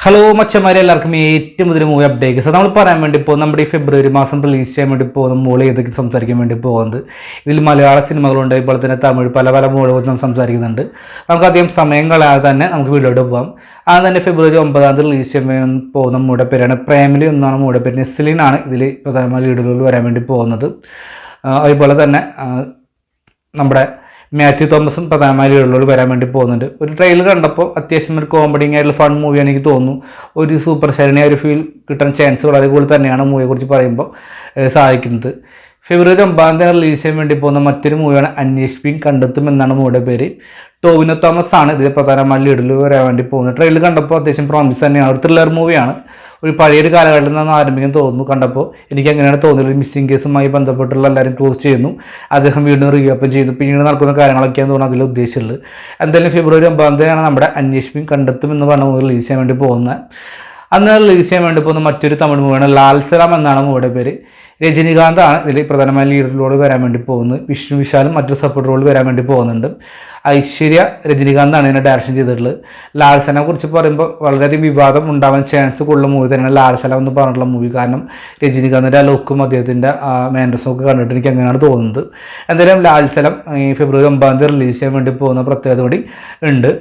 Hello മച്ചന്മാരെ, എല്ലാവർക്കും ഏറ്റവും പുതിയ മൂവി അപ്ഡേറ്റ്സ് നമ്മൾ പറയാൻ വേണ്ടി പോകും. നമ്മുടെ ഈ ഫെബ്രുവരി മാസം റിലീസ് ചെയ്യാൻ വേണ്ടി പോകുന്ന മൂളി ഏതൊക്കെ സംസാരിക്കാൻ വേണ്ടി പോകുന്നത്. ഇതിൽ മലയാള സിനിമകളുണ്ട്, ഇപ്പോൾ തന്നെ തമിഴ് പല മൂവികൾ നമ്മൾ സംസാരിക്കുന്നുണ്ട്. നമുക്ക് അധികം സമയം കളയാതെ തന്നെ നമുക്ക് വീഡിയോട്ട് പോകാം. അത് തന്നെ ഫെബ്രുവരി 9 റിലീസ് ചെയ്യാൻ പോകുന്ന മൂടെ പേരാണ് പ്രേമലി എന്നാണ് മൂടെ പേര്. നെസ്ലിനാണ് ഇതിൽ പ്രധാനമായ ലീഡുകളിൽ വരാൻ വേണ്ടി പോകുന്നത്. അതുപോലെ തന്നെ നമ്മുടെ മാത്യു തോമസും പ്രധാനമായ ലീഡുകളിൽ വരാൻ വേണ്ടി പോകുന്നുണ്ട്. ഒരു ട്രെയിലർ കണ്ടപ്പോൾ അത്യാവശ്യം ഒരു കോമഡിങ് ആയിട്ടുള്ള ഫൺ മൂവിയാണ് എനിക്ക് തോന്നുന്നു. ഒരു സൂപ്പർ സ്റ്റാറിനെ ഒരു ഫീൽ കിട്ടാൻ ചാൻസ് വളരെ കൂടുതൽ തന്നെയാണ് മൂവിയെക്കുറിച്ച് പറയുമ്പോൾ സാധിക്കുന്നത്. ഫെബ്രുവരി 9 റിലീസ് ചെയ്യാൻ വേണ്ടി പോകുന്ന മറ്റൊരു മൂവിയാണ് അന്വേഷിപ്പിൻ കണ്ടെത്തും എന്നാണ് മൂവിയുടെ പേര്. ടോവിനോ തോമസ് ആണ് ഇതിൽ പ്രധാനമായ ലീഡിൽ വരാൻ വേണ്ടി പോകുന്നത്. ട്രെയിലർ കണ്ടപ്പോൾ അത്യാവശ്യം പ്രോമിസ് തന്നെയാണ്. ഒരു ത്രില്ലർ മൂവിയാണ്. ഒരു പഴയൊരു കാലഘട്ടത്തിൽ നിന്ന് ആരംഭിക്കാൻ തോന്നുന്നു. കണ്ടപ്പോൾ എനിക്ക് അങ്ങനെയാണ് തോന്നുന്നത്. ഒരു മിസ്സിംഗ് കേസുമായി ബന്ധപ്പെട്ടുള്ള എല്ലാവരും ക്ലോസ് ചെയ്യുന്നു. അദ്ദേഹം വീണ്ടും റീഓപ്പൺ ചെയ്തു. പിന്നീട് നടക്കുന്ന കാര്യങ്ങളൊക്കെയാണ് തോന്നുന്നത് അതിൽ ഉദ്ദേശിച്ചുള്ളത്. എന്തായാലും ഫെബ്രുവരി 9 നമ്മുടെ അന്വേഷിപ്പിൻ കണ്ടെത്തും എന്ന് പറഞ്ഞ മൂവി റിലീസ് ചെയ്യാൻ വേണ്ടി പോകുന്നത്. അന്ന് റിലീസ് ചെയ്യാൻ വേണ്ടി പോകുന്ന മറ്റൊരു തമിഴ് മൂവിയാണ് ലാൽസറാം എന്നാണ് മൂവിയുടെ പേര്. രജനികാന്താണ് ഇതിൽ പ്രധാനമായ ലീഡ് റോൾ വരാൻ വേണ്ടി പോകുന്നത്. വിഷ്ണു വിശാലും മറ്റൊരു സപ്പോർട്ട് റോൾ വരാൻ വേണ്ടി പോകുന്നുണ്ട്. ഐശ്വര്യ രജനികാന്താണ് ഇതിനെ ഡയറക്ഷൻ ചെയ്തിട്ടുള്ളത്. ലാൽസനെ കുറിച്ച് പറയുമ്പോൾ വളരെയധികം വിവാദം ഉണ്ടാവാൻ ചാൻസ് കൂടുതൽ മൂവി തന്നെയാണ് ലാൽസല എന്ന് പറഞ്ഞിട്ടുള്ള മൂവി. കാരണം രജനികാന്തിൻ്റെ ആ ലുക്കും അദ്ദേഹത്തിൻ്റെ മാനറിസവും ഒക്കെ കണ്ടിട്ട് എനിക്ക് അങ്ങനെയാണ് തോന്നുന്നത്. എന്തായാലും ലാൽസലം ഈ ഫെബ്രുവരി 9 റിലീസ് ചെയ്യാൻ വേണ്ടി പോകുന്ന പ്രത്യേകത കൂടി ഉണ്ട്.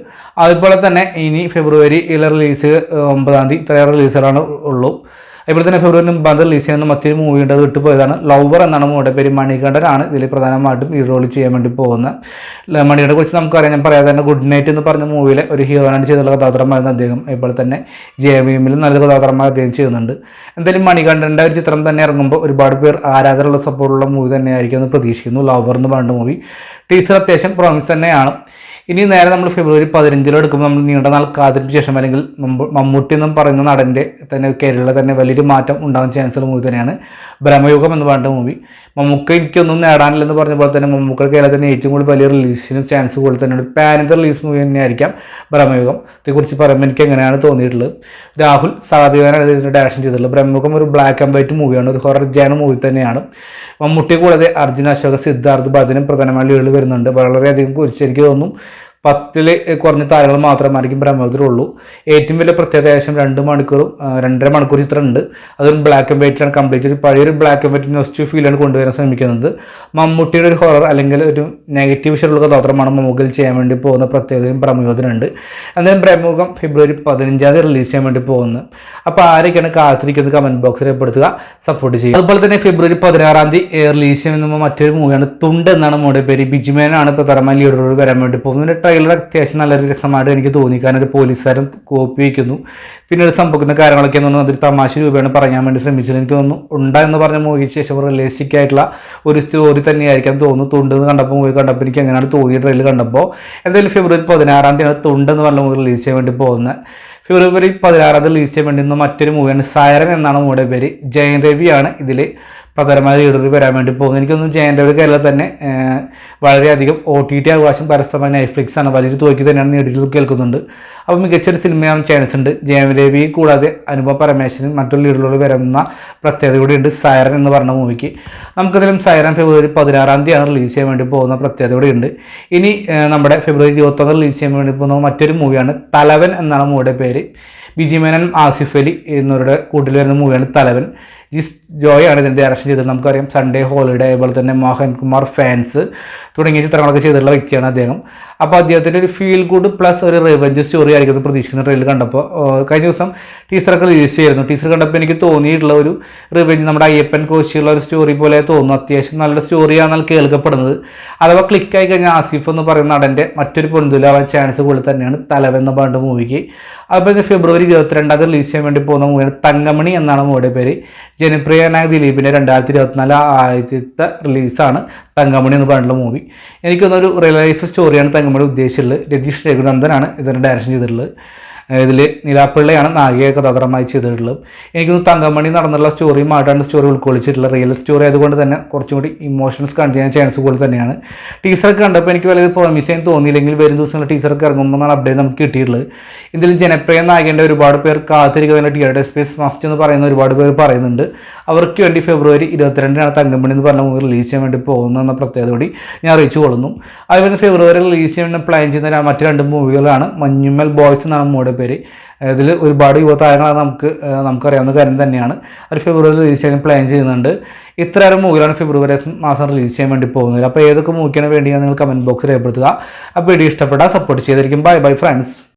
അതുപോലെ തന്നെ ഇനി ഫെബ്രുവരിയിലെ റിലീസ് 9 ഇത്രയും റിലീസുകളാണ് ഉള്ളൂ. അതുപോലെ തന്നെ ഫെബ്രുവരി 9 റിലീസ് ചെയ്യുന്ന മറ്റൊരു മൂവി ഉണ്ട്, അത് വിട്ടുപോയതാണ്. ലവർ എന്നാണ് മൂവിയുടെ പേര്. മണികണ്ഠനാണ് ഇതിൽ പ്രധാനമായിട്ടും ഈ റോൾ ചെയ്യാൻ വേണ്ടി പോകുന്നത്. മണികണ്ഠനെ കുറിച്ച് നമുക്കറിയാം. ഞാൻ പറയാതെ തന്നെ ഗുഡ് നൈറ്റ് എന്ന് പറഞ്ഞ മൂവിയിലെ ഒരു ഹീറോയിനാണ് ചെയ്തുള്ള കഥാപാത്രമായിരുന്നു അദ്ദേഹം. അതുപോലെ തന്നെ JVMലും നല്ല കഥാപാത്രമായി അദ്ദേഹം ചെയ്യുന്നുണ്ട്. എന്തായാലും മണികണ്ഠൻ്റെ ഒരു ചിത്രം തന്നെ ഇറങ്ങുമ്പോൾ ഒരുപാട് പേർ ആരാധനയുള്ള സപ്പോർട്ടുള്ള മൂവി തന്നെയായിരിക്കും എന്ന് പ്രതീക്ഷിക്കുന്നു. ലവർ എന്ന് പറഞ്ഞ മൂവി ടീസർ അത്യാവശ്യം പ്രോമിസ് തന്നെയാണ്. ഇനി നേരെ നമ്മൾ ഫെബ്രുവരി 15 എടുക്കുമ്പോൾ നമ്മൾ നീണ്ട നാൾ കാത്തിരിപ്പ് ശേഷം അല്ലെങ്കിൽ മമ്മൂട്ടി എന്നും പറയുന്ന നടൻ്റെ തന്നെ കേരളത്തിൽ തന്നെ വലിയൊരു മാറ്റം ഉണ്ടാകാൻ ചാൻസുള്ള മൂവി തന്നെയാണ് ബ്രഹ്മയുഗം എന്ന് പറഞ്ഞ മൂവി. മമ്മൂക്ക എനിക്കൊന്നും നേടാനില്ലെന്ന് പറഞ്ഞ പോലെ തന്നെ മമ്മൂക്ക കേരളത്തിന് ഏറ്റവും കൂടുതൽ വലിയ റിലീസിനും ചാൻസ് കൂടുതൽ തന്നെയാണ്. പാൻ ഇന്ത്യ റിലീസ് മൂവി തന്നെയായിരിക്കാം ബ്രഹ്മയുഗം. ഇതേക്കുറിച്ച് പറയുമ്പോൾ എനിക്ക് എങ്ങനെയാണ് തോന്നിയിട്ടുള്ളത്. രാഹുൽ സഹദേവനാണ് ഇതിൻ്റെ ഡയറക്ഷൻ ചെയ്തിട്ടുള്ളത്. ബ്രഹ്മയുഗം ഒരു ബ്ലാക്ക് ആൻഡ് വൈറ്റ് മൂവിയാണ്, ഒരു ഹൊറർ ജാന മൂവി തന്നെയാണ്. മമ്മൂട്ടി കൂടാതെ അർജുൻ അശോക്, സിദ്ധാർത്ഥ് ഭജനും പ്രധാനമായ ലീഡിൽ വരുന്നുണ്ട്. വളരെയധികം കുറിച്ച് എനിക്ക് തോന്നുന്നു 10 കുറഞ്ഞ താരങ്ങൾ മാത്രമായിരിക്കും ബ്രഹ്മയുഗത്തിലുള്ളൂ. ഏറ്റവും വലിയ പ്രത്യേകത ഏകദേശം 2 മണിക്കൂറും 2.5 മണിക്കൂർ ചിത്രം ഉണ്ട്. അതൊരു ബ്ലാക്ക് ആൻഡ് വൈറ്റിലാണ് കംപ്ലീറ്റ്. ഒരു പഴയൊരു ബ്ലാക്ക് ആൻഡ് വൈറ്റ് നെഗറ്റീവ് ഫീലാണ് കൊണ്ടുവരാൻ ശ്രമിക്കുന്നത്. മമ്മൂട്ടിയുടെ ഒരു ഹൊറർ അല്ലെങ്കിൽ ഒരു നെഗറ്റീവ് ഷെയ്ഡുള്ള കഥാപാത്രമാണ് മമ്മൂക്കിൽ ചെയ്യാൻ വേണ്ടി പോകുന്ന പ്രത്യേകതയും ബ്രഹ്മയുഗത്തിനുണ്ട്. എന്തായാലും ബ്രഹ്മയുഗം ഫെബ്രുവരി 15 റിലീസ് ചെയ്യാൻ വേണ്ടി പോകുന്നത്. അപ്പോൾ ആരൊക്കെയാണ് കാത്തിരിക്കുന്നത് കമൻറ്റ് ബോക്സിൽ രേഖപ്പെടുത്തുക, സപ്പോർട്ട് ചെയ്യുക. അതുപോലെ തന്നെ ഫെബ്രുവരി 16 മറ്റൊരു മൂവിയാണ് തുണ്ട് എന്നാണ് മൂവിയുടെ പേര്. ബിജുമേനാണ് പ്രധാനമായ ലീഡറോട് വരാൻ വേണ്ടി പോകുന്നത്. ട്രെയിലർ അത്യാവശ്യം നല്ലൊരു രസമായിട്ട് എനിക്ക് തോന്നി. കാരണം ഒരു പോലീസുകാരൻ കോപ്പി വയ്ക്കുന്നു, പിന്നീട് സംഭവിക്കുന്ന കാര്യങ്ങളൊക്കെ എന്ന് പറഞ്ഞാൽ അതൊരു തമാശ രൂപയാണ് പറയാൻ വേണ്ടി ശ്രമിച്ചത്. എനിക്ക് തോന്നുന്നു എന്ന് പറഞ്ഞ മൂവിക്ക് ശേഷം റിയലിസ്റ്റിക് ആയിട്ടുള്ള ഒരു സ്റ്റോറി തന്നെയായിരിക്കാം തോന്നുന്നു. തുണ്ടെന്ന് കണ്ടപ്പോൾ മൂവി കണ്ടപ്പോൾ എനിക്ക് എങ്ങനെയാണ് തോന്നിയ ട്രെയിലർ കണ്ടപ്പോൾ. എന്തായാലും ഫെബ്രുവരി 16 തുണ്ടെന്ന് പറഞ്ഞ മൂവി റിലീസ് ചെയ്യാൻ വേണ്ടി പോകുന്നത്. ഫെബ്രുവരി 16 റിലീസ് ചെയ്യാൻ വേണ്ടി മറ്റൊരു മൂവിയാണ് സൈറൻ എന്നാണ് മൂവിയുടെ പേര്. ജയൻ രവിയാണ് ഇതിൽ പ്രധാനമായ ലീഡറിൽ വരാൻ വേണ്ടി പോകുന്നത്. എനിക്കൊന്നും ജയൻ രവി കേരളത്തിൽ തന്നെ വളരെയധികം OTT അവകാശം പരസ്യമായ നെറ്റ്ഫ്ലിക്സ് ആണ് വലിയൊരു തുകയ്ക്ക് തന്നെയാണ് നേടിയിട്ട് കേൾക്കുന്നുണ്ട്. അപ്പോൾ മികച്ചൊരു സിനിമയാണ് ചാൻസ് ഉണ്ട്. ജയൻ രവി കൂടാതെ അനുപമ പരമേശ്വരൻ മറ്റൊരു ലീഡറിൽ വരുന്ന പ്രത്യേകത കൂടിയുണ്ട് സൈറൻ എന്ന് പറഞ്ഞ മൂവിക്ക്. നമുക്കതിലും സൈറൻ ഫെബ്രുവരി 16 റിലീസ് ചെയ്യാൻ വേണ്ടി പോകുന്ന പ്രത്യേകത കൂടിയുണ്ട്. ഇനി നമ്മുടെ ഫെബ്രുവരി 21 റിലീസ് ചെയ്യാൻ വേണ്ടി പോകുന്ന മറ്റൊരു മൂവിയാണ് തലവൻ എന്നാണ് മൂവിയുടെ പേര്. ബിജിമേനൻ ആസിഫ് അലി എന്നിവരുടെ കൂട്ടിൽ വരുന്ന മൂവിയാണ് തലവൻ. ജിസ് ജോയാണ് ഇതിൻ്റെ ഡയറക്ഷൻ ചെയ്തത്. നമുക്കറിയാം സൺഡേ ഹോളിഡേ, അതുപോലെ തന്നെ മോഹൻകുമാർ ഫാൻസ് തുടങ്ങിയ ചിത്രങ്ങളൊക്കെ ചെയ്തിട്ടുള്ള വ്യക്തിയാണ് അദ്ദേഹം. അപ്പോൾ അദ്ദേഹത്തിൻ്റെ ഒരു ഫീൽ ഗുഡ് പ്ലസ് ഒരു റിവെഞ്ച് സ്റ്റോറി ആയിരിക്കും പ്രതീക്ഷിക്കുന്ന ട്രെയിലർ കണ്ടപ്പോൾ. കഴിഞ്ഞ ദിവസം ടീച്ചറൊക്കെ റിലീസ് ചെയ്യുന്നു. ടീച്ചർ കണ്ടപ്പോൾ എനിക്ക് തോന്നിയിട്ടുള്ള ഒരു റിവെഞ്ച് നമ്മുടെ അയ്യപ്പൻ കോശിയുള്ള ഒരു സ്റ്റോറി പോലെ തോന്നുന്നു. അത്യാവശ്യം നല്ല സ്റ്റോറിയാണെന്നാൽ കേൾക്കപ്പെടുന്നത്. അഥവാ ക്ലിക്കായി കഴിഞ്ഞാൽ ആസിഫ് എന്ന് പറയുന്ന നടൻ്റെ മറ്റൊരു പൊന്തുലാവാൻ ചാൻസ് കൂടുതൽ തന്നെയാണ് തലവൻ എന്ന് പറഞ്ഞ മൂവിക്ക്. അതുപോലെ ഫെബ്രുവരി 22 റിലീസ് ചെയ്യാൻ വേണ്ടി പോകുന്ന മൂവിയാണ് തങ്കമണി എന്നാണ് മൂവിയുടെ പേര്. ജനപ്രിയനായ ദിലീപിൻ്റെ 2024 ആദ്യത്തെ റിലീസാണ് തങ്കമണി എന്ന് പറഞ്ഞിട്ടുള്ള മൂവി. എനിക്കൊന്നൊരു റിയൽ ലൈഫ് സ്റ്റോറിയാണ് തങ്കമണി ഉദ്ദേശിച്ചിട്ടുള്ളത്. രതീഷ് രഘുനന്ദനാണ് ഇതിൻ്റെ ഡയറക്ഷൻ ചെയ്തിട്ടുള്ളത്. ഇതിൽ നിലാപ്പിള്ളയാണ് നായിക കഥാപാത്രമായി ചെയ്തിട്ടുള്ളത്. എനിക്കൊന്ന് തങ്കമണി നടന്നുള്ള സ്റ്റോറിയുമായിട്ടാണ് സ്റ്റോറി ഉൾക്കൊള്ളിച്ചിട്ടുള്ള റിയൽ സ്റ്റോറി ആയതുകൊണ്ട് തന്നെ കുറച്ചും കൂടി ഇമോഷൻസ് കണ്ടു ചെയ്യാൻ ചാൻസ് കൂടുതൽ തന്നെയാണ്. ടീച്ചറൊക്കെ കണ്ടപ്പോൾ എനിക്ക് വലിയ പ്രോമിസായി തോന്നിയില്ലെങ്കിൽ വരും ദിവസങ്ങളിൽ ടീച്ചറൊക്കെ ഇറങ്ങുമ്പോൾ അപ്ഡേറ്റ് നമുക്ക് കിട്ടിയിട്ടുള്ളത്. ഇതിൽ ജനപ്രിയ നായകൻ്റെ ഒരുപാട് പേർ കാത്തിരിക്കുന്ന തിയേറ്റർ സ്പേസ് മസ്റ്റ് എന്ന് പറയുന്ന ഒരുപാട് പേർ പറയുന്നുണ്ട്. അവർക്ക് വേണ്ടി ഫെബ്രുവരി 22 തങ്കമണി എന്ന് പറഞ്ഞ മൂവി റിലീസ് ചെയ്യാൻ വേണ്ടി പോകുന്ന പ്രത്യേകത കൂടി ഞാൻ അറിയിച്ചു കൊള്ളുന്നു. അതുപോലെ ഫെബ്രുവരി റിലീസ് ചെയ്യാൻ പ്ലാൻ ചെയ്യുന്ന മറ്റ് 2 മൂവികളാണ് മഞ്ഞുമ്മൽ ബോയ്സ് എന്നാണ് മൂവിയുടെ പേര്. ഇതിൽ ഒരുപാട് യുവതാരങ്ങളാണ് നമുക്കറിയാവുന്ന കാര്യം തന്നെയാണ്. ഒരു ഫെബ്രുവരി റിലീസ് ചെയ്യാൻ പ്ലാൻ ചെയ്യുന്നുണ്ട്. ഇത്രയേറെ മൂവിലാണ് ഫെബ്രുവരി മാസം റിലീസ് ചെയ്യാൻ വേണ്ടി പോകുന്നത്. അപ്പോൾ ഏതൊക്കെ മൂവിക്കാണ് വേണ്ടിയാണ് നിങ്ങൾ കമൻറ്റ് ബോക്സിൽ രേഖപ്പെടുത്തുക. അപ്പോൾ വീഡിയോ ഇഷ്ടപ്പെട്ടാൽ സപ്പോർട്ട് ചെയ്തിരിക്കും. Bye bye friends.